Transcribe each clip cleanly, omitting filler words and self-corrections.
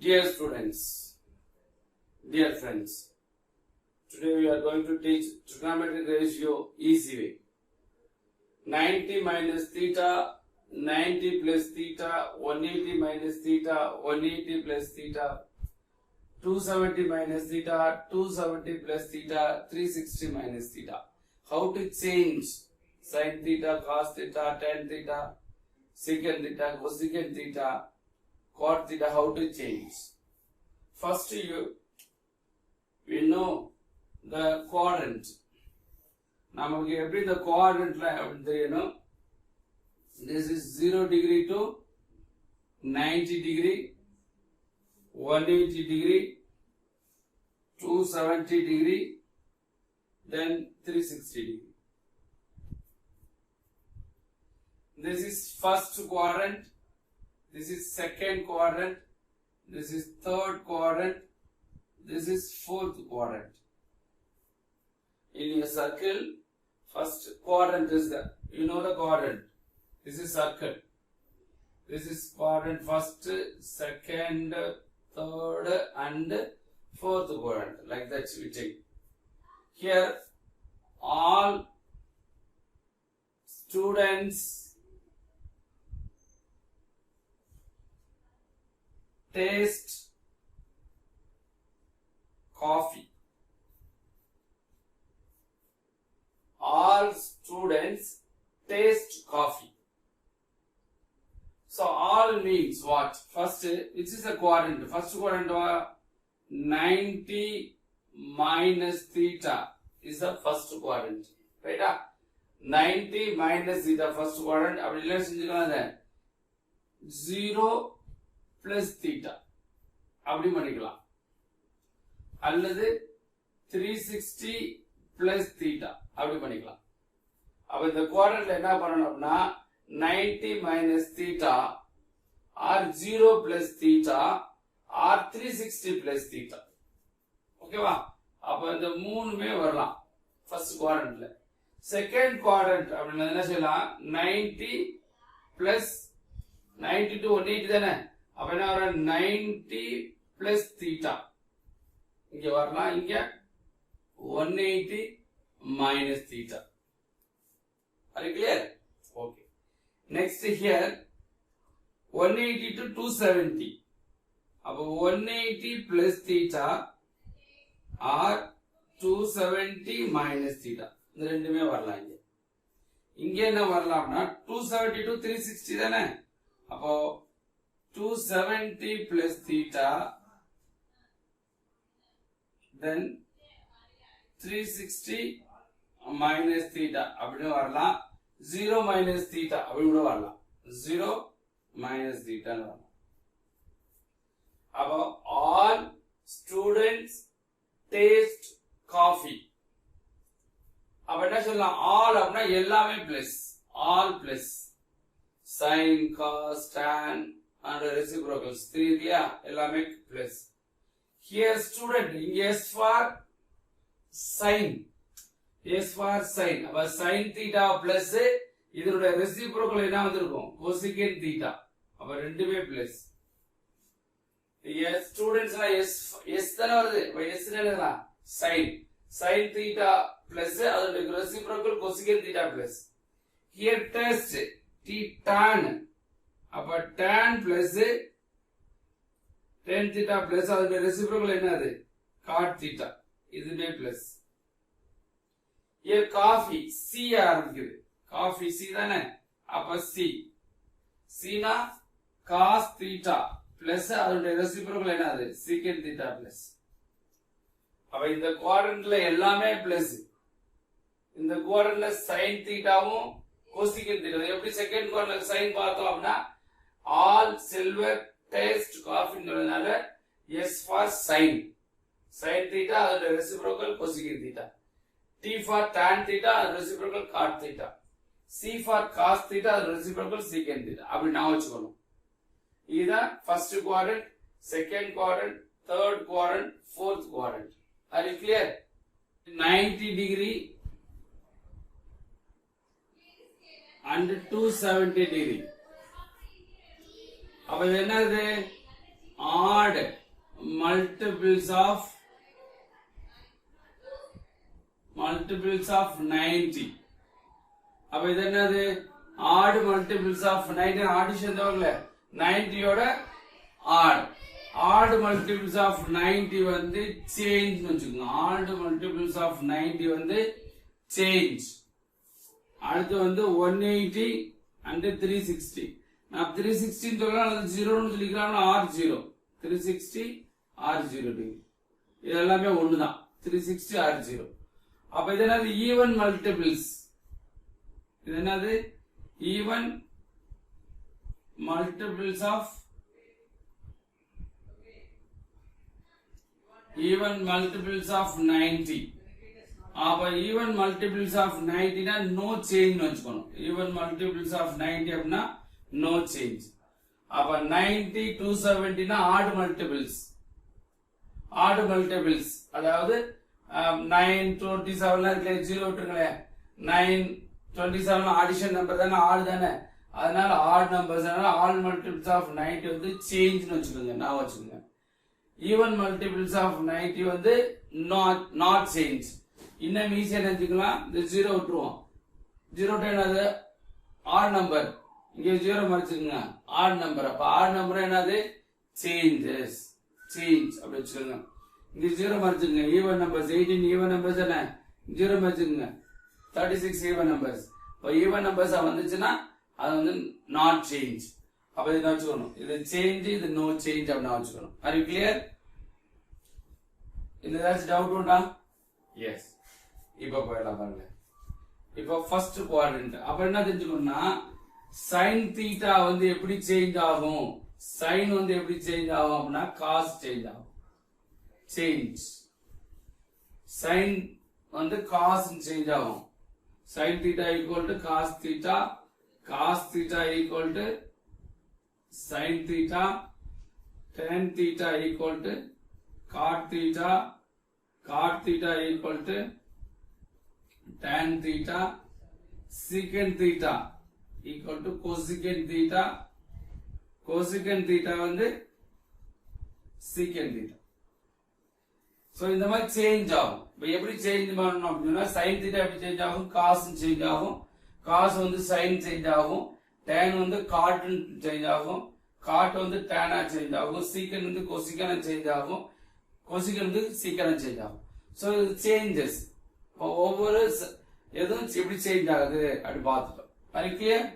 Dear students, dear friends, today we are going to teach trigonometric ratio easy way. 90 minus theta, 90 plus theta, 180 minus theta, 180 plus theta, 270 minus theta, 270 plus theta, 360 minus theta. How to change sin theta, cos theta, tan theta, secant theta, cosecant theta, cot theta, how to change. First we know the quadrant. நமக்கு எப்படி இந்த குவாட்ரண்ட்ல அப்படி தெரியணும். This is 0 degree to 90 degree, 180 degree, 270 degree, then 360 degree. This is first quadrant, this is second quadrant, this is third quadrant, this is fourth quadrant. In a circle, first quadrant is the, you know the quadrant. This is circle. This is quadrant first, second, third and fourth quadrant. Like that we take. Here all students taste coffee. All students taste coffee. So all means what? First, which is the quadrant? First quadrant 90 minus theta is the first quadrant. Right? 90 minus theta first quadrant. அப்படி இல்ல செஞ்சுக்கலாம் 0 plus theta. அப்படி பண்ணிக்கலாம். அல்லது 360 plus theta. அப்படி பண்ணிக்கலாம். அப்ப இந்த குவாட்ரண்ட்ல என்ன பண்ணணும்னா 90 minus theta or 0 plus theta or 360 plus theta. ஓகேவா? அப்ப இந்த மூணுமே வரலாம் ஃபர்ஸ்ட் குவாட்ரண்ட்ல. செகண்ட் குவாட்ரண்ட் அப்படினா என்ன செய்யலாம் 90 plus 90 to 180 தானே. அப்ப என்ன வரும் 90 plus theta. இங்க வரலாம், இங்க 180 minus theta. Are you clear? Okay. Next here 180 to 270. அப்ப 180 plus theta or 270 minus theta. இந்த ரெண்டுமே வரலாம் இங்க. இங்க என்ன வரலாம்னா 270 to 360 தானே. அப்போ 270 plus theta then 360 minus theta அப்படி வரலாம். 0 minus theta அப்படி கூட வரலாம். 0 minus theta வரலாம். அப்போ all students taste coffee. அப்ப என்ன சொல்லலாம் all அப்படினா எல்லாமே plus, all plus, sin, cos, tan and reciprocals 3 இல்லையா, எல்லாமே plus. Here student, இங்க S for sin, S for sin. அப்ப sin theta plus இதனுடைய reciprocal என்ன வந்திருக்கும் cosecant theta. அப்ப ரெண்டுமே plus. Yes students S தான வருது. அப்ப S என்னலாம் sin, sin theta plus அதனுடைய reciprocal cosecant theta plus. Here test T tan. அப்ப tan plus tan theta plus அதனுடைய reciprocal என்னது cot theta. இதுமே plus. Here coffee C ஆரம்பிக்குது. Coffee C தானே. அப்ப C. C னா cos theta plus அதனுடைய reciprocal என்னது secant theta plus. அப்ப இந்த குவாட்ரண்ட்ல எல்லாமே plus. இந்த குவாட்ரண்ட்ல sin thetaவும் cosecant theta. எப்படி செகண்ட் குவாட்ரண்ட்ல sin பார்த்தோம் அப்படினா all silver taste coffee ன்றதுனால S for sin. Sin theta அதோட reciprocal cosecant theta. T for tan theta அதோட reciprocal cot theta. C for cos theta அதோட reciprocal secant theta. அப்படி நான் வச்சுக்கணும். இதுதான் first quadrant, second quadrant, third quadrant, fourth quadrant. Are you clear? 90 degree and 270 degree. அப்ப இது என்னது odd multiples of 90. அப்ப இது என்னது odd multiples of 90 ஆடிஷன் தவிர 90 ஓட odd multiples of 90 வந்து change வச்சுக்கோங்க. odd multiples of 90 வந்து change. அடுத்து வந்து 180 and 360. நான் 360 சொல்லலாம் அல்லது 0 னு சொல்லிக்கலாம். R0 360 R0 இது எல்லாமே ஒண்ணுதான். 360 R0. அப்ப இது என்னது even multiples. இது என்னது even multiples of 90. அப்ப even multiples of 90 னா no change வச்சுக்கணும். even multiples of 90 அப்படினா no change. அப்ப 90 270 னா odd multiples. அதாவது 927 ல இருக்கே 0 விட்டுருங்களே. 927 ஆடிஷன் நம்பர் தானே odd தானே. அதனால odd numbers all multiples of 90 வந்து change னு வச்சுக்கோங்க. நான் வச்சுக்கோங்க. even multiples of 90 வந்து not change. இன்னும் ஈஸியா நினைச்சுக்கலாம். இந்த 0 விட்டுருவோம். 0 என்னது odd நம்பர். இங்க 0 மறைச்சுக்கோங்க. odd number. அப்ப odd நம்பர் என்னது change அப்படி வச்சுக்கோங்க. இங்க 0 மறைச்சுக்கோங்க. even numbers 18 even numbers என்ன 0 மறைச்சுக்கோங்க. 36 even numbers. இப்போ even numbers வந்துச்சுன்னா அது வந்து not change. அப்ப இது வச்சுக்கணும். இது change இது no change அப்படி வச்சுக்கணும். Are you clear? இந்த ஏதாச்சும் டவுட் உண்டா? எஸ். இப்போ போயிடலாம் பாருங்க. இப்போ ஃபர்ஸ்ட் குவாட்ரண்ட். அப்ப என்ன தெரிஞ்சுக்கணும்னா sin θ வந்து எப்படி சேஞ்ச் ஆகும்? sin வந்து எப்படி சேஞ்ச் ஆகும் அப்படின்னா cos சேஞ்ச் ஆகும். sin வந்து cos சேஞ்ச் ஆகும். sin θ equal to cos θ, cos θ equal to sin θ, tan θ equal to cot θ, cot θ equal to tan θ, secant θ equal to cosecant θ, cosecant θ வந்து secant θ. சோ இந்த மாதிரி சேஞ்ச் ஆகும். இப்போ எப்படி சேஞ்ச் பண்ணனும் அப்படினா sin θ எப்படி சேஞ்ச் ஆகும்? cos சேஞ்ச் ஆகும். cos வந்து sin சேஞ்ச் ஆகும். tan வந்து cot சேஞ்ச் ஆகும். cot வந்து tan சேஞ்ச் ஆகும். secant வந்து cosecant சேஞ்ச் ஆகும். cosecant வந்து secant சேஞ்ச் ஆகும். சோ இது சேஞ்சஸ். ஒவ்வொரு எதுவும் எப்படி சேஞ்ச் ஆகுது அப்படி பார்த்துட்டோம். அது கிளியர்?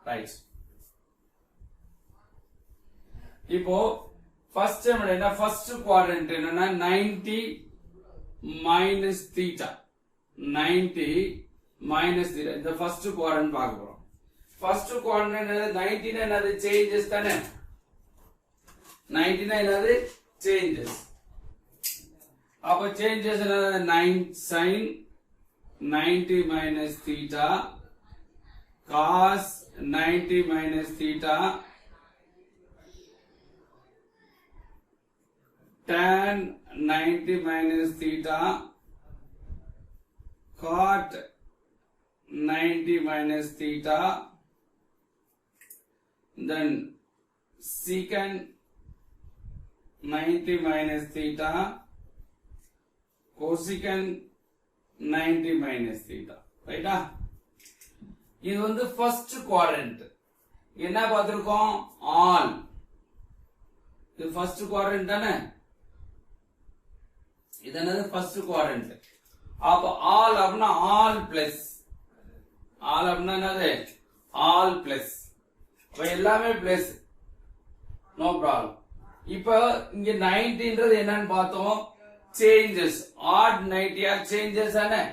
ரைட். இப்போ ஃபர்ஸ்ட் என்ன ஃபர்ஸ்ட் குவாட்ரண்ட் என்னன்னா 90 minus theta. 90 minus theta. இந்த ஃபர்ஸ்ட் குவாட்ரண்ட் பார்க்க போறோம். ஃபர்ஸ்ட் குவாட்ரண்ட் என்னது 90 னா என்னது சேஞ்சஸ் தானே. 90 னா என்னது சேஞ்சஸ். அப்ப சேஞ்சஸ் என்னது 9 sin 90 minus theta, cos 90 minus theta, tan 90 minus theta, cot 90 minus theta, then secant 90 minus theta, cosecant 90 minus theta. ரைட்டா? இது வந்து ஃபர்ஸ்ட் குவாட்ரண்ட். என்ன பார்த்திருக்கோம்? ஆல். இது ஃபர்ஸ்ட் குவாட்ரண்ட் தானே. இது என்னது ஃபர்ஸ்ட் குவாட்ரண்ட். அப்ப ஆல் அப்படினா ஆல் பிளஸ். ஆல் அப்படினா என்னது? All plus. அப்ப எல்லாமே பிளஸ். No problem. இப்ப இங்க 90ன்றது என்னன்னு பார்த்தோம்? சேஞ்சஸ். ஆட் 90 சேஞ்சஸ் தானே.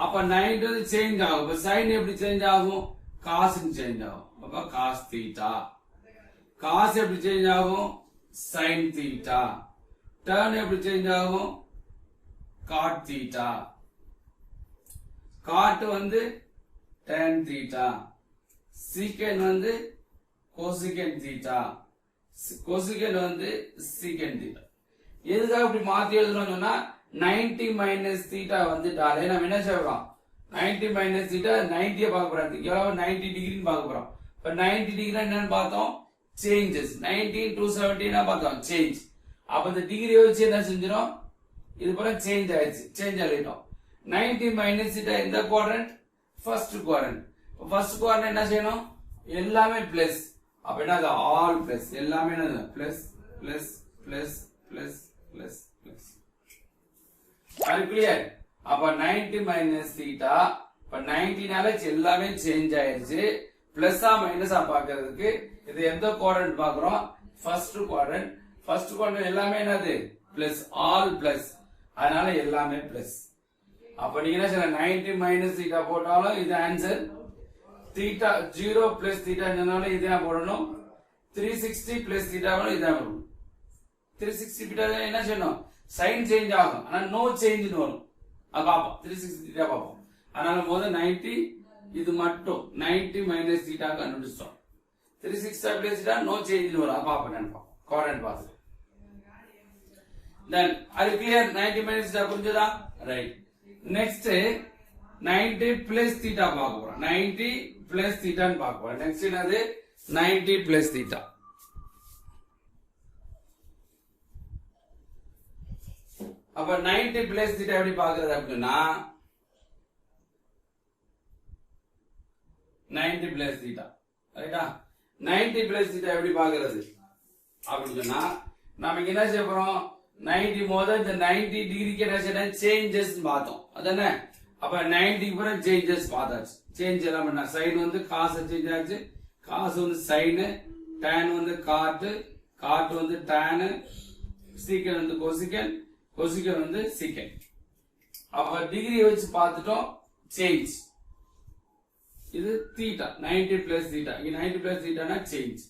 அப்ப 90 சேஞ்ச் ஆகும். அப்ப sin எப்படி சேஞ்ச் ஆகும்? cos சேஞ்ச் ஆகும். அப்ப cos θ. cos எப்படி சேஞ்ச் ஆகும்? sin θ. tan எப்படி சேஞ்ச் ஆகும்? cot θ. cot வந்து tan θ. secant வந்து cosecant θ. cosecant வந்து secant θ. எதுக்காக இப்படி மாத்தி எழுதுறோம்னு சொன்னா 90 மைனஸ் தீட்டா வந்துட்டாலே நம்ம என்ன செய்யறோம்? 90 மைனஸ் தீட்டா 90 பார்க்க போறோம். எவ்வளவு 90 டிகிரின்னு பார்க்க போறோம். இப்ப 90 டிகிரி என்னன்னு பார்த்தோம்? சேஞ்சஸ் 19 217 பார்த்தோம் சேஞ்ச். அப்ப இந்த டிகிரி வச்சு என்ன செஞ்சிடும், இது போல சேஞ்ச் ஆயிடுச்சு, சேஞ்ச் ஆகிட்டோம். 90 மைனஸ் தீட்டா இந்த quadrant, first quadrant. First quadrant என்ன செய்யணும், எல்லாமே பிளஸ். அப்ப என்ன ஆல் பிளஸ், எல்லாமே என்ன plus plus plus plus plus plus. அது கிளியர். அப்ப 90 மைனஸ் தீட்டா, இப்ப 90னால எல்லாமே சேஞ்ச் ஆயிருச்சு. பிளஸ்ஸா மைனஸா பாக்குறதுக்கு இது எந்த குவாட்ரண்ட் பாக்குறோம், ஃபர்ஸ்ட் குவாட்ரண்ட். ஃபர்ஸ்ட் குவாட்ரண்ட் எல்லாமே என்னது பிளஸ், ஆல் பிளஸ், அதனால எல்லாமே பிளஸ். அப்ப நீங்க என்ன செய்யலாம், 90 மைனஸ் தீட்டா போட்டாலும் இது ஆன்சர். தீட்டா 0 பிளஸ் தீட்டானால இதான் போடணும். 360 பிளஸ் தீட்டாவும் இதான் போடணும். 360 தீட்டா என்ன செய்யணும், சைன் சேஞ்ச் ஆகும், ஆனா நோ சேஞ்ச் வரும். அது பாப்போம், 360 தீட்டா பாப்போம். அதனால முதல் 90 இது மட்டும் 90 மைனஸ் தீட்டா கண்டுபிடிச்சோம். 360 பிளஸ் தீட்டா நோ சேஞ்ச் வரும். அது பாப்போம், நினைப்போம் குவாட்ரண்ட் பார்த்து. தென் அது கிளியர். 90 மைனஸ் தீட்டா புரிஞ்சதா, ரைட். நெக்ஸ்ட் 90 பிளஸ் தீட்டா பார்க்க போறோம். 90 பிளஸ் தீட்டான்னு பார்க்க போறோம். நெக்ஸ்ட் என்னது, 90 பிளஸ் தீட்டா. அப்ப 90 பிளஸ் தீட்டா எப்படி பாக்குறது அப்படின்னா, 90 பிளஸ் தீட்டா, ரைட்டா. 90 பிளஸ் தீட்டா எப்படி பாக்குறது அப்படின்னு சொன்னா, நம்ம என்ன செய்ய போறோம், 90 முதல் இந்த 90 டிகிரிக்கு என்ன செய்யணும், சேஞ்சஸ் பார்த்தோம் அதானே. அப்ப 90க்கு பிறகு சேஞ்சஸ் பார்த்தாச்சு. சேஞ்ச் எல்லாம் பண்ணா, சைன் வந்து காசு சேஞ்ச் ஆச்சு, காசு வந்து சைனு, டேன் வந்து காட்டு, காட்டு வந்து டேனு, சீக்கன் வந்து கொசிக்கன், கொசிக்கன் வந்து சீக்கன். அப்ப டிகிரி வச்சு பார்த்துட்டோம், சேஞ்ச். இது தீட்டா 90 பிளஸ் தீட்டா. இங்க 90 பிளஸ் தீட்டானா சேஞ்ச்.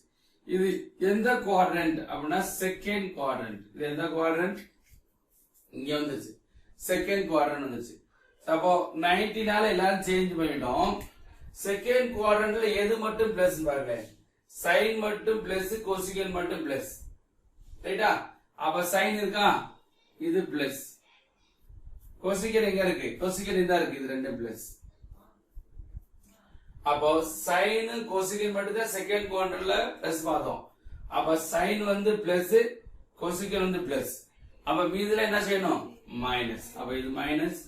இது எந்த குவாட்ரண்ட் அப்படின்னா செகண்ட் குவாட்ரண்ட். இது எந்த குவாட்ரண்ட், இங்க வந்துச்சு செகண்ட் குவாட்ரண்ட் வந்துச்சு. அப்போ 90னால எல்லாரும் சேஞ்ச் பண்ணிட்டோம். செகண்ட் குவாட்ரண்ட்ல எது மட்டும் பிளஸ் பாருங்க, சைன் மட்டும் பிளஸ், கொசிகன் மட்டும் பிளஸ், ரைட்டா. அப்ப சைன் இருக்கா, இது பிளஸ். கொசிகன் எங்க இருக்கு, கொசிகன் இதா இருக்கு, இது ரெண்டும் பிளஸ். அப்போ சைன் கொசிகன் மட்டும் தான் செகண்ட் குவாட்ரண்ட்ல பிளஸ் பார்த்தோம். அப்ப சைன் வந்து பிளஸ், கொசிகன் வந்து பிளஸ். அப்ப மீதில என்ன செய்யணும், மைனஸ். அப்ப இது minus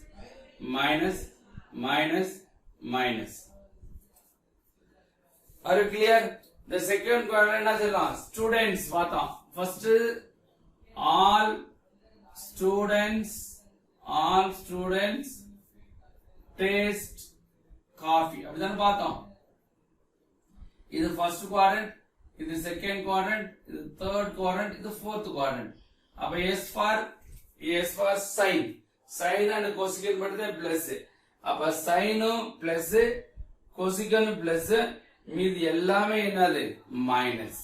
minus minus minus. Are you clear? The second quadrant என்ன சொல்லலாம், ஸ்டூடெண்ட்ஸ் பார்த்தோம். First all students taste coffee அப்படிதான் பார்த்தோம். இது ஃபர்ஸ்ட் குவாட்ரண்ட், இது செகண்ட் குவாட்ரண்ட், இது தேர்ட் குவாட்ரண்ட், இது ஃபோர்த் குவாட்ரண்ட். அப்ப S for sin, sin and cosecant மட்டும் தான் பிளஸ். அப்ப சைனும் பிளஸ், கொசிகனும் பிளஸ், மீதி எல்லாமே என்னது minus.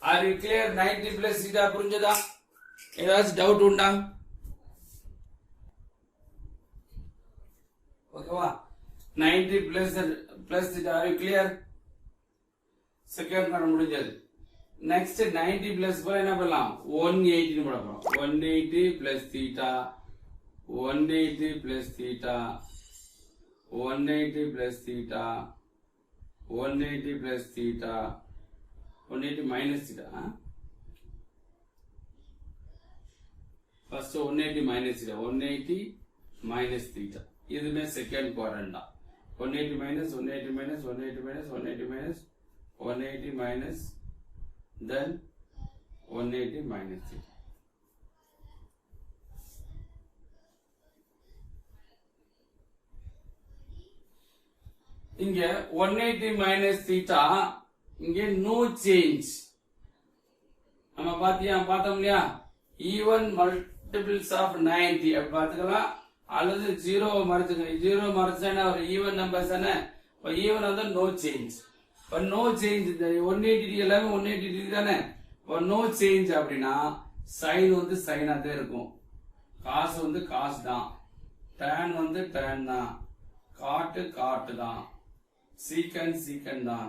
Are you clear? 90 plus theta புரிஞ்சதா? ஏதாச்சும் டவுட் உண்டா? ஓகேவா? 90 plus theta. Are you clear? Second கணக்கு முடிஞ்சது. நெக்ஸ்ட் 90 பிளஸ் போல என்ன பண்ணலாம், 180 போட போறோம். 180 plus theta, 180 plus theta, 180 plus theta, 180 plus theta, 180 minus theta. First 180 minus theta, 180 minus theta. இதுமே செகண்ட் குவாட்ரண்ட் தான். 180 minus 180 minus 180 minus 180 minus 180 minus, then 180 minus theta. இங்க 180 minus theta, இங்க no change. நம்ம பார்த்தோம் இல்லையா, even multiples of 90 அப்படி பார்த்துக்கலாம். அல்லது 0 மறைச்சுங்க, 0 மறைச்சா ஒரு ஈவன் நம்பர்ஸ் தானே. ஈவன் வந்து no change. இப்போ நோ சேஞ்ச், இந்த 180 எல்லாமே 180 தானே. இப்போ நோ சேஞ்ச் அப்படின்னா சைன் வந்து சைனா தான் இருக்கும், காசு வந்து காசு தான், டேன் வந்து டேன் தான், காட்டு காட்டு தான், சீக்கன் சீக்கன் தான்,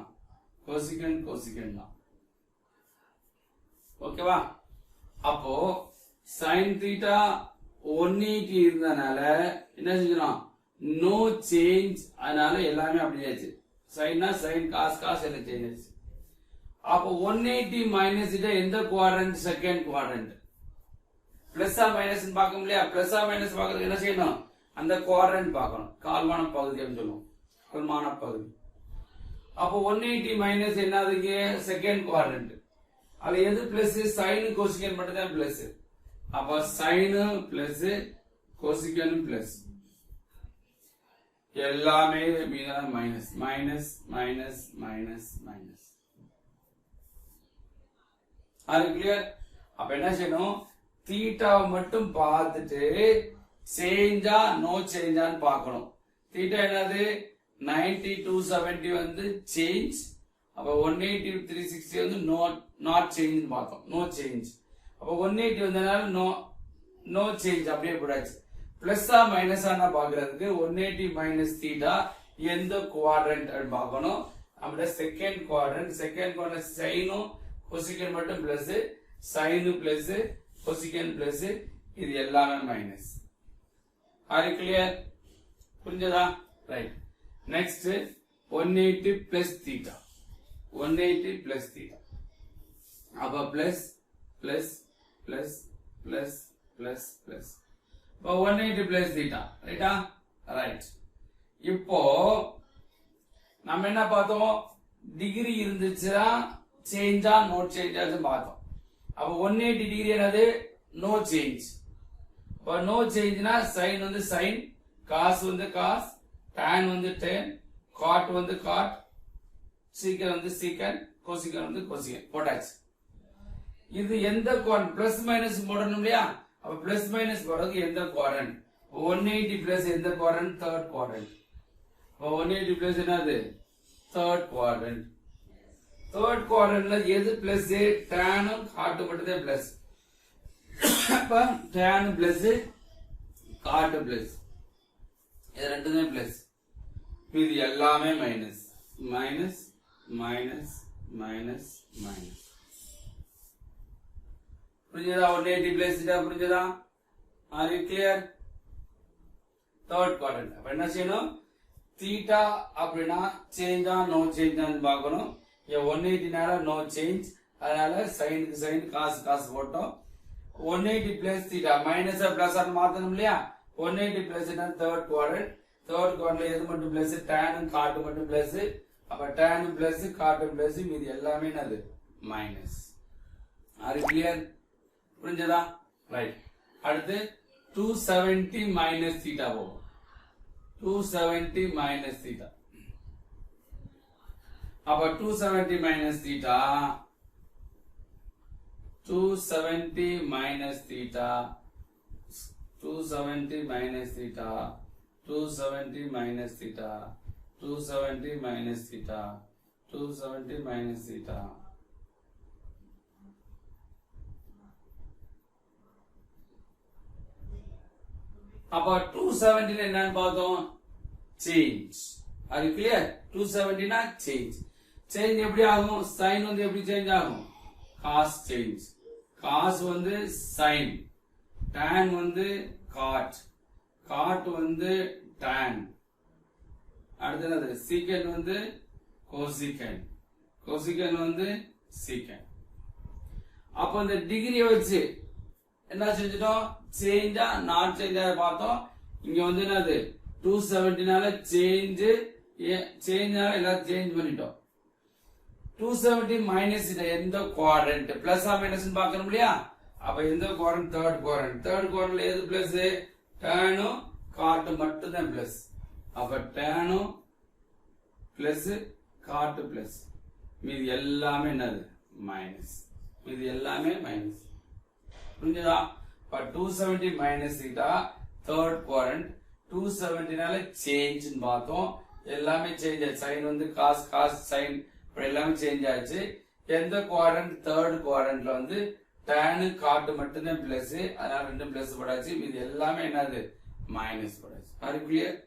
கொசிகன் கொசிகன் தான். ஓகேவா? அப்போ சைன் தீட்டா 180 இருந்தனால என்ன செஞ்சோம், நோ சேஞ்ச். அதனால எல்லாமே அப்படியாச்சு. சைனா சைன், காஸ் காஸ் எல்லாம் சேஞ்ச் ஆச்சு. அப்போ 180 மைனஸ் தீட்டா எந்த குவாட்ரண்ட்? Second quadrant. பிளஸ் ஆ மைனஸ் பார்க்க முடியா? பிளஸ் ஆ மைனஸ் பார்க்கறதுக்கு என்ன செய்யணும்? அந்த குவாட்ரண்ட் பார்க்கணும். கால்மான பகுதி அப்படின்னு சொல்லுவோம். கால்மான பகுதி. அப்போ 180 மைனஸ் என்னதுங்க? Second quadrant. அதுல எது பிளஸ்? சைன் கோசிகன் மட்டும் தான் பிளஸ். அப்ப சைன் பிளஸ் கோசிகன் பிளஸ், எல்லாமே மீதான minus minus minus minus minus. அது கிளியர்? அப்ப என்ன செய்யணும்? தீட்டாவை மட்டும் பார்த்துட்டு சேஞ்சா நோ சேஞ்சான்னு பார்க்கணும். தீட்டா என்னது? 90 270 வந்து சேஞ்ச். அப்ப 180 360 வந்து நாட் சேஞ்ச் பார்த்தோம். No change. அப்ப 180 வந்தனால நோ சேஞ்ச் அப்படியே போடாச்சு. பிளஸ் ஆ மைனஸ் ஆனா பாக்குறதுக்கு 180 மைனஸ் தீட்டா எந்த குவாட்ரண்ட் பார்க்கணும். நம்மளோட செகண்ட் குவாட்ரண்ட். செகண்ட் குவாட்ரண்ட் சைனும் கொசிகன் மட்டும் பிளஸ், சைனு பிளஸ் கொசிகன் பிளஸ், இது எல்லாமே மைனஸ். Are clear? புரிஞ்சதா? Right. Next 180 plus theta. 180 plus theta. அப்ப plus plus plus plus plus plus. இப்போ 180 பிளஸ் தீட்டா. ரைட்டா? ரைட். இப்போ நம்ம என்ன பார்த்தோம்? டிகிரி இருந்துச்சுன்னா சேஞ்சா நோ சேஞ்சா பார்த்தோம். அப்ப 180 டிகிரி என்னது? No change. இப்போ நோ சேஞ்ச்னா சைன் வந்து சைன், காஸ் வந்து காஸ், டான் வந்து டேன், காட் வந்து காட், சீக்கன் வந்து சீக்கன், கோசிகன் வந்து கோசிகன் போட்டாச்சு. இது எந்த குவாட்ரண்ட்? பிளஸ் மைனஸ் போடணும் இல்லையா? அப்ப பிளஸ் மைனஸ் போடுறதுக்கு எந்த குவாட்ரண்ட்? 180 பிளஸ் எந்த குவாட்ரண்ட்? Third quadrant. 180 பிளஸ் என்னது? Third quadrant. தேர்ட் குவாட்ரண்ட்ல எது பிளஸ்? டானும் காட்டு மட்டும் தான் பிளஸ். அப்ப டான் பிளஸ் காட்டு பிளஸ், இது ரெண்டுமே பிளஸ். இது எல்லாமே minus minus minus minus minus. புரிஞ்சதா? 180 பிளஸ் தீட்டா புரிஞ்சதா? R you clear? Third quadrant. அப்ப என்ன செய்யணும்? தீட்டா அப்படின்னா சேஞ்சா நோ சேஞ்சான்னு பார்க்கணும். 180னால நோ சேஞ்ச், அதனால சைனுக்கு சைன் காசு காசு போட்டோம். 180 பிளஸ் தீட்டா மைனஸ் பிளஸ் மாத்தணும் இல்லையா? 180 பிளஸ் தேர்ட் குவாட்ரண்ட். தேர்ட் குவாட்ரண்ட்ல எது மட்டும் பிளஸ்? டானும் காட்டு மட்டும் பிளஸ். அப்ப டானும் பிளஸ் காட்டும் பிளஸ், மீது எல்லாமே என்னது? மைனஸ். R you clear? புரிஞ்சதா? ரைட். அடுத்து 270 மைனஸ் தீட்டா போகும். 270 மைனஸ் தீட்டா. அப்ப 270 minus theta, 270 minus theta, 270 minus theta, 270 minus theta, 270 minus theta, 270 minus theta. அப்ப 270 என்னன்னு பார்த்தோம்? Change. Are you clear? 270 change. Change எப்படி ஆகும்? சைன் வந்து எப்படி சேஞ்ச் ஆகும்? Cos change. காஸ் வந்து சைன், டான் வந்து காட், காட் வந்து டான். அடுத்தது சீக்கன் வந்து கோசிகன், கோசிகன் வந்து சீக்கன். அப்ப இந்த டிகிரியை வச்சு என்ன செஞ்சிட்டோம்? சேஞ்சா நாட் சேஞ்சா பார்த்தோம். இங்க வந்து என்னது? 270னால சேஞ்ச், சேஞ்ச்னால எல்லாத்தையும் சேஞ்ச் பண்ணிட்டோம். 270 மைனஸ் எந்த குவாட்ரண்ட்? பிளஸ் ஆ மைனஸ் பார்க்கணும் இல்லையா? அப்ப எந்த குவாட்ரண்ட்? Third quadrant. தேர்ட் குவாட்ரண்ட்ல எது பிளஸ்? டானும் காட்டு மட்டும் தான் பிளஸ். அப்ப டானும் பிளஸ் காட்டு பிளஸ், மீது எல்லாமே என்னது? மைனஸ். மீது எல்லாமே மைனஸ். புரிஞ்சதா? 270 மைனஸ் தீட்டா தேர்ட் குவாட்ரண்ட். 270னால சேஞ்ச் பார்த்தோம். எல்லாமே சேஞ்ச் ஆச்சு. சைன் வந்து காஸ், காஸ் சைன், இப்படி எல்லாமே சேஞ்ச் ஆச்சு. எந்த குவாட்ரண்ட்? தேர்ட் குவாட்ரண்ட்ல வந்து டானு காட்டு மட்டும்தான் பிளஸ், அதனால ரெண்டும் பிளஸ் போடாச்சு. இது எல்லாமே என்னது? மைனஸ் போடாச்சு. Are you clear?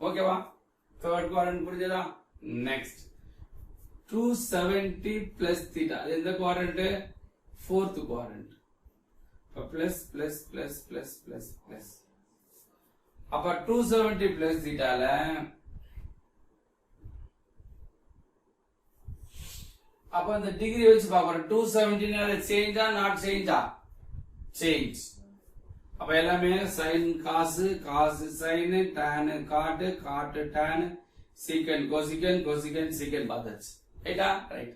ஓகேவா? தேர்ட் குவாட்ரண்ட் புரிஞ்சதா? நெக்ஸ்ட் 270 பிளஸ் தீட்டா எந்த quadrant? Fourth quadrant. Plus plus plus plus plus plus. அப்ப 270 பிளஸ் தீட்டால அப்ப இந்த டிகிரி வச்சு பார்க்கறோம் 270 சேஞ்சா நாட் சேஞ்சா சேஞ்ச் அப்ப எல்லாமே sin cos cos sin tan cot cot tan secant cosecant cosecant secant பார்த்தாச்சு ரைட்டா ரைட்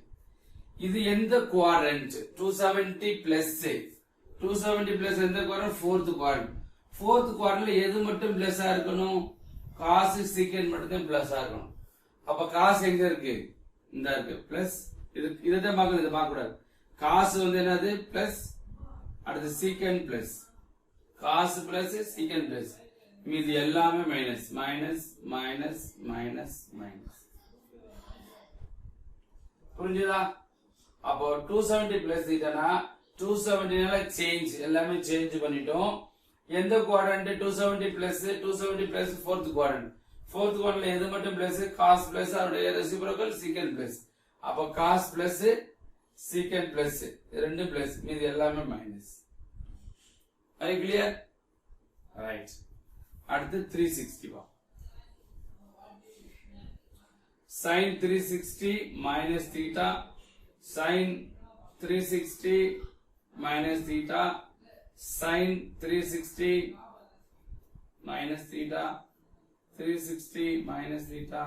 இது எந்த குவாட்ரண்ட் 270 பிளஸ் 270 பிளஸ் எந்த குவாட்ரண்ட் fourth quadrant fourth quadrantல எது மட்டும் பிளஸ்ஸா இருக்கணும் cos secant மட்டும் தான் பிளஸ்ஸா இருக்கணும் அப்ப cos எங்க இருக்கு இந்த இருக்கு பிளஸ் இத தான் பார்க்கணும் இத பார்க்க கூடாது cos வந்து என்னது பிளஸ் அடுத்து secant plus cos plus secant plus மீதி எல்லாமே minus minus minus minus minus புரிஞ்சுதா அப்போ 270 பிளஸ் தீட்டானா 270னால சேஞ்ச் எல்லாமே சேஞ்ச் பண்ணிட்டோம் எந்த குவாட்ரண்ட் 270 பிளஸ் fourth quadrant எது மட்டும் பிளஸ் cos பிளஸ் அதோட ரெசிப்ரோக்கல் secant பிளஸ் அப்ப cos பிளஸ் secant பிளஸ் ரெண்டு பிளஸ் மீதி எல்லாமே மைனஸ் அது கிளியர் ரைட் அடுத்து 360 பா sin 360 minus theta sin 360 minus theta sin 360 minus theta 360 minus theta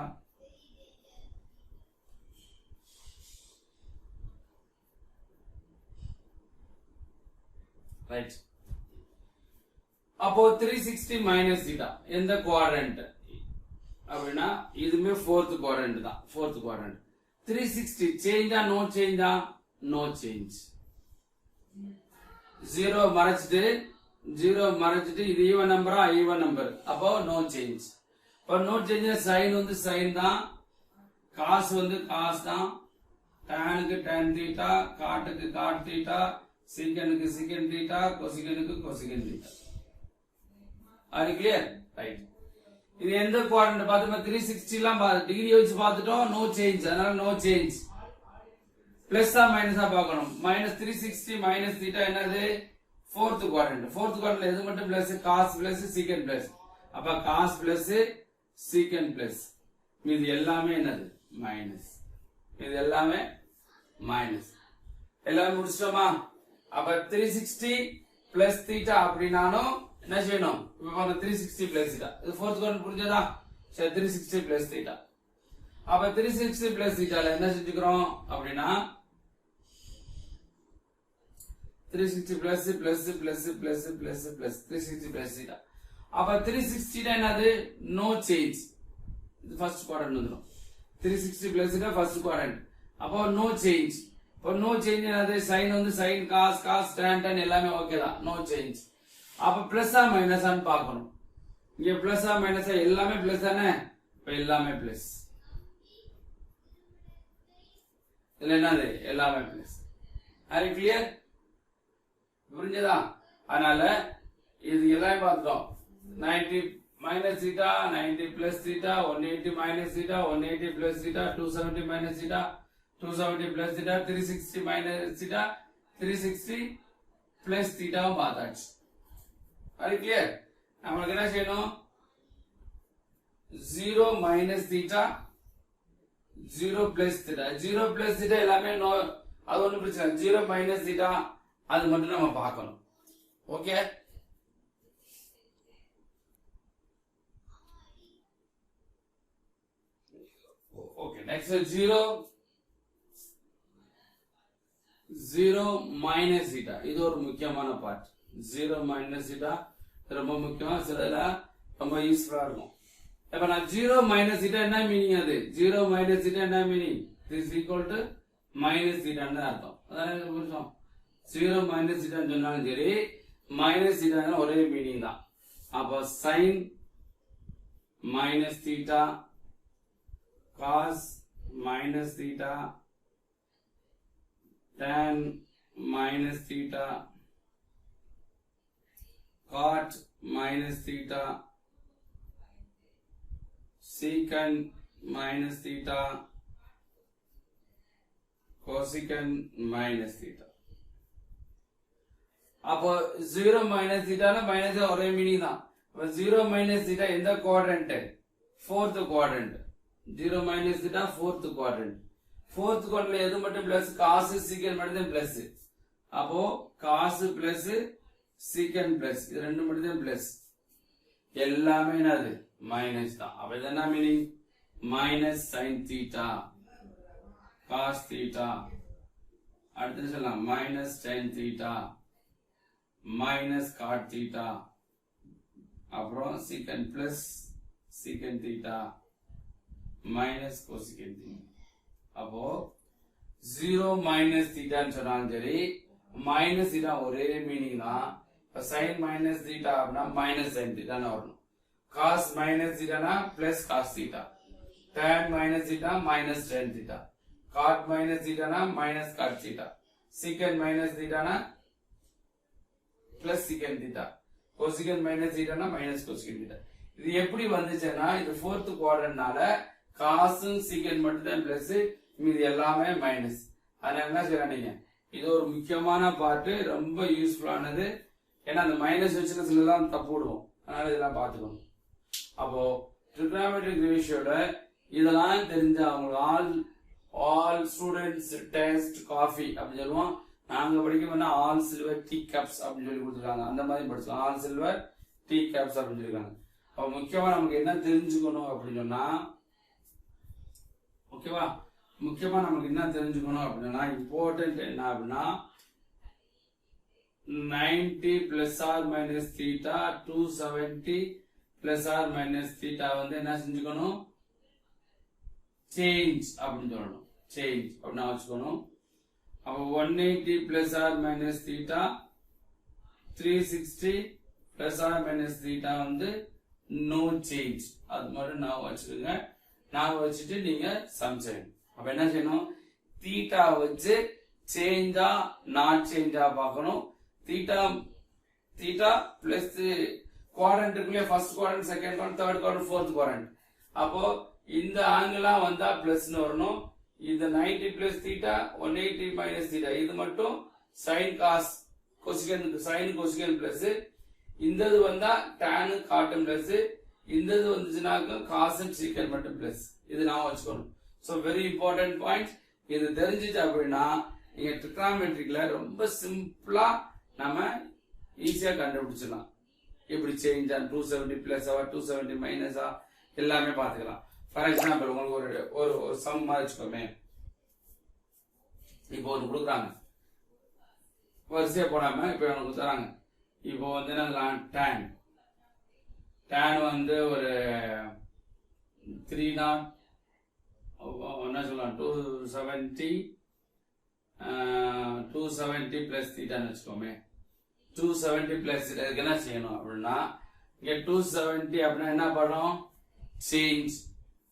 right அப்போ 360 minus theta எந்த குவாட்ரண்ட் அப்படினா இதுமே fourth quadrant தான் fourth quadrant 360 சேஞ்சா நோ சேஞ்சா நோ சேஞ்ச் 0 மறைச்சிட்டு இது ஈவன் நம்பரா ஈவன் நம்பர் அப்போ நோ சேஞ்ச் அப்ப நோ சேஞ்ச் sin வந்து sin தான் cos வந்து cos தான் tan க்கு tan theta cot க்கு cot theta secant க்கு secant theta cosecant க்கு cosecant theta அது கிளியர் ரைட் இது எந்த குவாட்ரண்ட் பார்த்தோம் 360 எல்லாம் டிகிரி வச்சு பார்த்துட்டோம் நோ சேஞ்ச் அதனால நோ சேஞ்ச் பிளஸ்ஸா மைனஸா பார்க்கணும் -360 மைனஸ் தீட்டா என்னது fourth quadrant எது மட்டும் plus cos plus secant plus அப்ப cos பிளஸ் secant பிளஸ் மீதி எல்லாமே என்னது மைனஸ் இது எல்லாமே மைனஸ் எல்லாமே முடிச்சிட்டோமா அப்ப 360 பிளஸ் தீட்டா அப்படினாலும் என்ன செய்யணும் இப்ப பாருங்க 360 பிளஸ் தீட்டா இது fourth quadrant புரிஞ்சதா சரி 360 பிளஸ் தீட்டா அப்ப 360 பிளஸ் தீட்டால என்ன செஞ்சுக்கிறோம் அப்படினா 360 plus plus plus plus plus plus 360 plus theta அப்ப 360 என்னது நோ சேஞ்ச் இது ஃபர்ஸ்ட் குவாட்ரண்ட் வந்துரும் 360 பிளஸ் தீட்டா ஃபர்ஸ்ட் குவாட்ரண்ட் அப்ப நோ சேஞ்ச் இப்ப நோ சேஞ்ச் என்னது sin வந்து sin cos cos tan tan எல்லாமே ஓகே தான் நோ சேஞ்ச் அப்ப பிளஸ்ஸா மைனஸான்னு பார்க்கணும் இங்க பிளஸ்ஸா மைனஸா எல்லாமே பிளஸ் தானே இப்ப எல்லாமே பிளஸ் இதுல என்னது எல்லாமே பிளஸ் ஆர் யூ கிளியர் புரிஞ்சதா அதனால இது எல்லாம் பார்த்தோம் 90 minus theta 90 plus theta 180 minus theta 180 plus theta 270 minus theta 270 plus theta 360 minus theta 360 plus தீட்டாவும் பார்த்தாச்சு Are you clear? நம்மளுக்கு என்ன செய்யணும் 0 minus theta 0 plus theta 0 plus theta எல்லாமே நோ அது ஒண்ணும் பிரச்சனை 0 minus theta அது மட்டும் நம்ம பார்க்கணும் okay okay next 0 minus theta இது ஒரு முக்கியமான பார்ட் 0 minus theta ரொம்ப முக்கியம் சிலல ரொம்ப யூஸ்ஃபுல்லா இருக்கும் இப்ப நான் 0 minus theta என்ன மீனிங் அது 0 minus theta என்ன meaning this is equal to minus theta ன்னு அர்த்தம் அதானே புரிஞ்சோம் 0 minus theta ன்னு சொன்னாலும் சரி minus theta ன்னு ஒரே மீனிங் தான் அப்ப sin minus theta cos minus theta tan minus theta cot minus theta secant minus theta cosecant minus theta அப்போ 0 minus theta னா மைனஸ் ஒரே மீனிங் தான் அப்ப 0 minus theta எந்த quadrant fourth quadrant 0 minus theta fourth quadrant fourth quadrant எது மட்டும் plus cos secant மட்டும் plus அப்போ cos plus secant plus இது ரெண்டு மட்டும் plus எல்லாமே என்னது மைனஸ் தான் அப்ப இது என்ன meaning minus sin theta cos theta அடுத்து சொல்லலாம் minus tan theta minus cot theta அப்புறம் secant plus secant theta minus cosecant theta அப்போ 0 minus theta ன்னு சொன்னாலும் சரி minus theta ஒரே மீனிங் தான் இப்ப sin minus theta அப்படின்னா minus sin theta ன்னு வரணும் cos minus theta னா plus cos theta tan minus theta minus tan theta cot minus theta னா minus cot theta secant minus theta னா plus secant theta cosecant minus theta னா minus cosecant theta இது எப்படி வந்துச்சுன்னா இது fourth quadrantனால cos secant மட்டும் தான் plus மீதி எல்லாமே மைனஸ் அதனால என்ன செய்யறீங்க இது ஒரு முக்கியமான பார்ட் ரொம்ப யூஸ்ஃபுல்லானது ஏன்னா அந்த மைனஸ் வச்சுட்டு சிலலாம் தப்பு விடுவோம் அதனால இதெல்லாம் பார்த்துக்கணும் அப்போ trigonometric ரேஷியோட இதெல்லாம் தெரிஞ்ச அவங்க ஆல் ஸ்டூடெண்ட்ஸ் டேஸ்ட் காஃபி அப்படின்னு சொல்லுவோம் நாங்க படிக்க ஆல் சில்வர் டீ கப்ஸ் அப்படின்னு சொல்லி கொடுத்துருக்காங்க அந்த மாதிரி படிச்சோம் ஆல் சில்வர் டீ கப்ஸ் அப்படின்னு சொல்லிருக்காங்க அப்ப முக்கியமா நமக்கு என்ன தெரிஞ்சுக்கணும் அப்படின்னு சொன்னா ஓகேவா முக்கியமா நமக்கு என்ன தெரிஞ்சுக்கணும் அப்படின்னா இம்பார்ட்டன்ட் என்ன அப்படின்னா 90 plus or minus theta 270 plus or minus theta வந்து என்ன செஞ்சுக்கணும் சேஞ்ச் அப்படின்னு சொல்லணும் சேஞ்ச் அப்படின்னு வச்சுக்கணும் அப்போ 180 plus or minus theta 360 plus or minus theta வந்து no change அது மட்டும் நான் வச்சுக்கோங்க நான் வச்சுட்டு நீங்க சம் செய்யணும் அப்ப என்ன செய்யணும் தீட்டா வச்சு சேஞ்சா நாட் சேஞ்சா பார்க்கணும் தீட்டா பிளஸ் குவாட்ரண்ட்டுக்குள்ளே first quadrant second quadrant third quadrant fourth quadrant அப்போ இந்த ஆங்கிளா வந்தா பிளஸ்னு வரணும் இந்த 90 பிளஸ் தீட்டா 180 மைனஸ் தீட்டா இது மட்டும் சைன் காஸ் கொசிகன் சைன் கொசிகன் பிளஸ் இந்த வந்தா tan காட்டன் பிளஸ் இந்த வந்துச்சுனாக்க காஸ் அண்ட் சீக்கன் மட்டும் பிளஸ் இது நான் வச்சுக்கணும் சோ வெரி இம்பார்ட்டன்ட் பாயிண்ட் இது தெரிஞ்சிச்சு அப்படின்னா நீங்க ட்ரிகோனோமெட்ரிக்ல ரொம்ப சிம்பிளா நம்ம ஈஸியா கண்டுபிடிச்சிடலாம் எப்படி சேஞ்ச் ஆன் 270 பிளஸ் 270 மைனஸா எல்லாமே பாத்துக்கலாம் ஃபார் எக்ஸாம்பிள் உங்களுக்கு ஒரு சம் மாதிரி வச்சுக்கோமே இப்போ ஒன்று கொடுக்குறாங்க வரிசையா போடாம இப்போ எனக்கு தராங்க இப்போ வந்து என்ன tan வந்து ஒரு 3 என்ன சொல்லலாம் 270 பிளஸ் தீட்டான்னு வச்சுக்கோமே 270 பிளஸ் இதுக்கு என்ன செய்யணும் அப்படின்னா இங்க 270 அப்படின்னா என்ன பண்ணும் சேஞ்ச்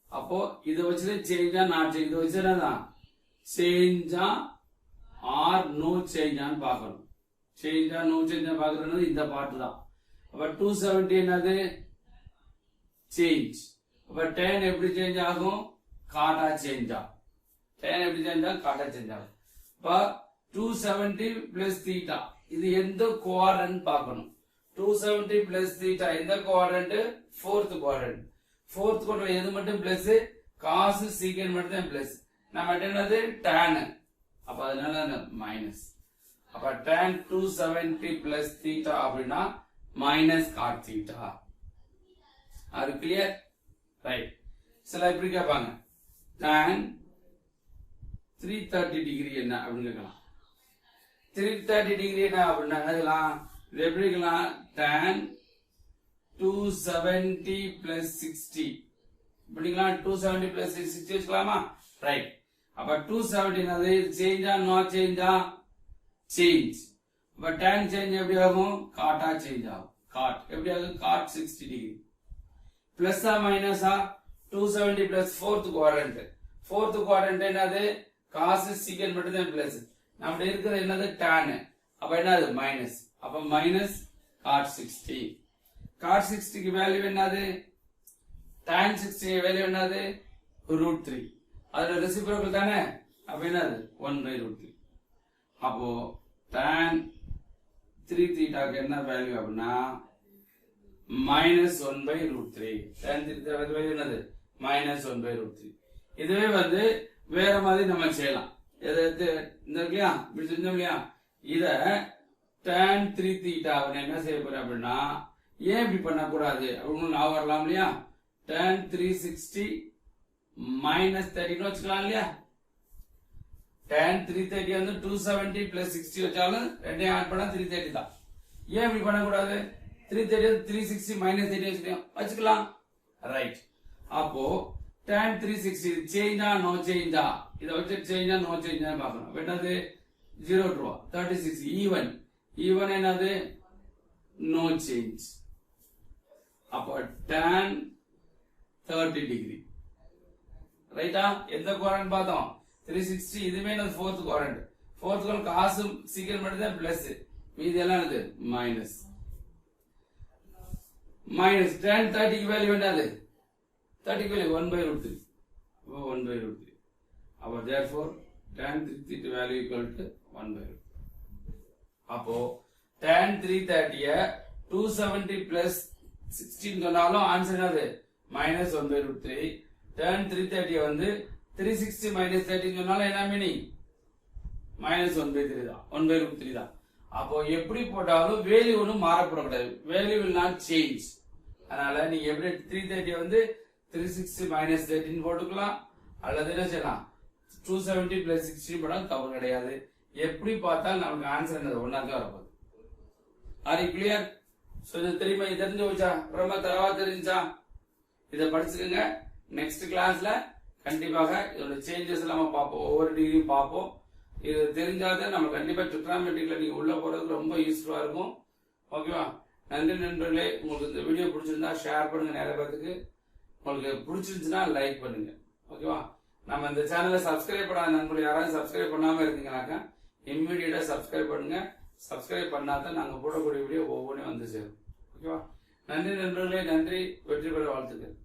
அப்போ இதை வச்சுட்டு சேஞ்சா நாட் சேஞ்ச் இதை வச்சு என்னதான் சேஞ்சா ஆர் நோ சேஞ்சான்னு பார்க்கணும் சேஞ்சா நோ சேஞ்சா பார்க்கறது இந்த பாட்டு தான் அப்ப 270 என்னது சேஞ்ச் அப்ப tan எப்படி சேஞ்ச் ஆகும் காட்டா சேஞ்ச் ஆகும் tan எப்படி சேஞ்ச் ஆகும் காட்டா சேஞ்ச் ஆகும் அப்ப 270 பிளஸ் தீட்டா இது எந்த குவாட்ரண்ட் பார்க்கணும் 270 பிளஸ் தீட்டா எந்த குவாட்ரண்ட் ஃபோர்த் குவாட்ரண்ட் எது மட்டும் பிளஸ் காஸ் சீக்கன் மட்டும் தான் பிளஸ் நம்ம என்னது tan அப்ப அதனால மைனஸ் அப்ப tan 270 பிளஸ் தீட்டா அப்படின்னா minus God theta R clear right சில எப்படி கேட்பாங்க tan 330 டிகிரி என்ன அப்படின்னு கேட்கலாம் 330 டிகிரி என்ன அப்படின்னா இது எப்படி இருக்கலாம் tan 270 plus 60 இப்படிங்களா 270 plus 60 வச்சுக்கலாமா ரைட் அப்ப 270 என்னது சேஞ்சா நாட் சேஞ்சா சேஞ்ச் அப்ப tan சேஞ்ச் எப்படி ஆகும் காட்டா சேஞ்ச் ஆகும் காட் எப்படி ஆகும் காட் 60 டிகிரி பிளஸ் ஆ மைனஸா 270 plus fourth quadrant என்னது காஸ் சீக்கன் மட்டும் தான் பிளஸ் நம்ம இருக்கிறது என்னது tan அப்ப என்னது மைனஸ் அப்ப மைனஸ் காட் 60 cot 60 की वैल्यू என்னது tan 60 வேல்யூ என்னது √3 அதுல ரெசிப்ரோக்கல் தானே அப்ப என்னது 1/√3 அப்போ tan 3 தீட்டாக்கு என்ன வேல்யூ அப்படினா -1/√3 tan 3 வேல்யூ என்னது -1/√3 இதுவே வந்து வேற மாதிரி நம்ம செய்யலாம். எதை இந்த இல்லையா இப்படி செஞ்சோம் இல்லையா, இத tan 3 theta என்ன செய்ய போறேன் அப்படின்னா, ஏன் இப்படி பண்ணக்கூடாது அப்படின்னு நான் வரலாம் இல்லையா. tan 360 minus 30 வச்சுக்கலாம் இல்லையா. tan 330 வந்து 270 plus 60 வச்சாலும் ரெண்டையும் ஆட் பண்ணா 330 தான். ஏன் இப்படி பண்ணக்கூடாது, 330 360 minus 30 வச்சுக்கலாம். ரைட். அப்போ tan 360 சேஞ்சா நோ சேஞ்சா, இதை வச்சு சேஞ்சா நோ சேஞ்சா பார்க்கணும். என்னது 0 to 36 ஈவன். ஈவன் என்னது நோ சேஞ்ச். அப்போ tan 30 டிகிரி. ரைட்டா. எந்த குவாரண்ட் பார்த்தோம் 360. இதுவே ஃபோர்த் குவாரண்ட். ஃபோர்த் குவாரண்ட் காசு சீக்கிரம் மட்டும் தான் பிளஸ், மீதி எல்லாம் என்னது மைனஸ். மைனஸ் tan 30 வேல்யூ என்னது 30 வேல்யூ 1/√3. 1/√3. அப்போ therefore tan 330 value equal to 1/√3. அப்போ tan 330 270 plus 16 சொன்னாலும் ஆன்சர் என்னது -1/√3. tan 330 வந்து 360 minus 30 சொன்னாலும் என்ன மீனிங் -1/3 தான், 1/√3 தான். அப்போ எப்படி போட்டாலும் வேல்யூ ஒன்றும் மாறப்படக்கூடாது. Value will not change. அதனால நீங்க எப்படி 330 வந்து 360 minus 13 போட்டுக்கலாம், அல்லது என்ன செய்யலாம் 270 plus 16 போட்டாலும் தவறு கிடையாது. எப்படி பார்த்தாலும் நமக்கு ஆன்சர் என்னது ஒன்னா தான் வரப்போகுது. R you clear? ஸோ இது தெரியுமா, இது தெரிஞ்சு வச்சா ரொம்ப தரவா தெரிஞ்சா இதை படிச்சுக்கோங்க. நெக்ஸ்ட் கிளாஸ்ல கண்டிப்பாக இதோட சேஞ்சஸ் எல்லாம் நம்ம பார்ப்போம், ஒவ்வொரு டிகிரியும் பார்ப்போம். இது தெரிஞ்சாதான் நம்ம கண்டிப்பா ட்ரிக்னாமெட்ரிக்ல நீங்க உள்ள போறதுக்கு ரொம்ப யூஸ்ஃபுல்லா இருக்கும். ஓகேவா? நன்றி நண்பர்களே. உங்களுக்கு இந்த வீடியோ பிடிச்சிருந்தா ஷேர் பண்ணுங்க நிறைய பேருக்கு. உங்களுக்கு பிடிச்சிருந்துச்சுன்னா லைக் பண்ணுங்க. ஓகேவா? நம்ம இந்த சேனலை சப்ஸ்கிரைப் பண்ணாத நண்பர்கள் யாராவது சப்ஸ்கிரைப் பண்ணாம இருந்தீங்கன்னாக்கா இம்மிடியேட்டா சப்ஸ்கிரைப் பண்ணுங்க. சப்ஸ்கிரைப் பண்ணாதான் நாங்க போடக்கூடிய வீடியோ ஒவ்வொன்றையும் வந்து சேரும். ஓகேவா? நன்றி நண்பர்களே. நன்றி. வெற்றி பெற வாழ்த்துக்கள்.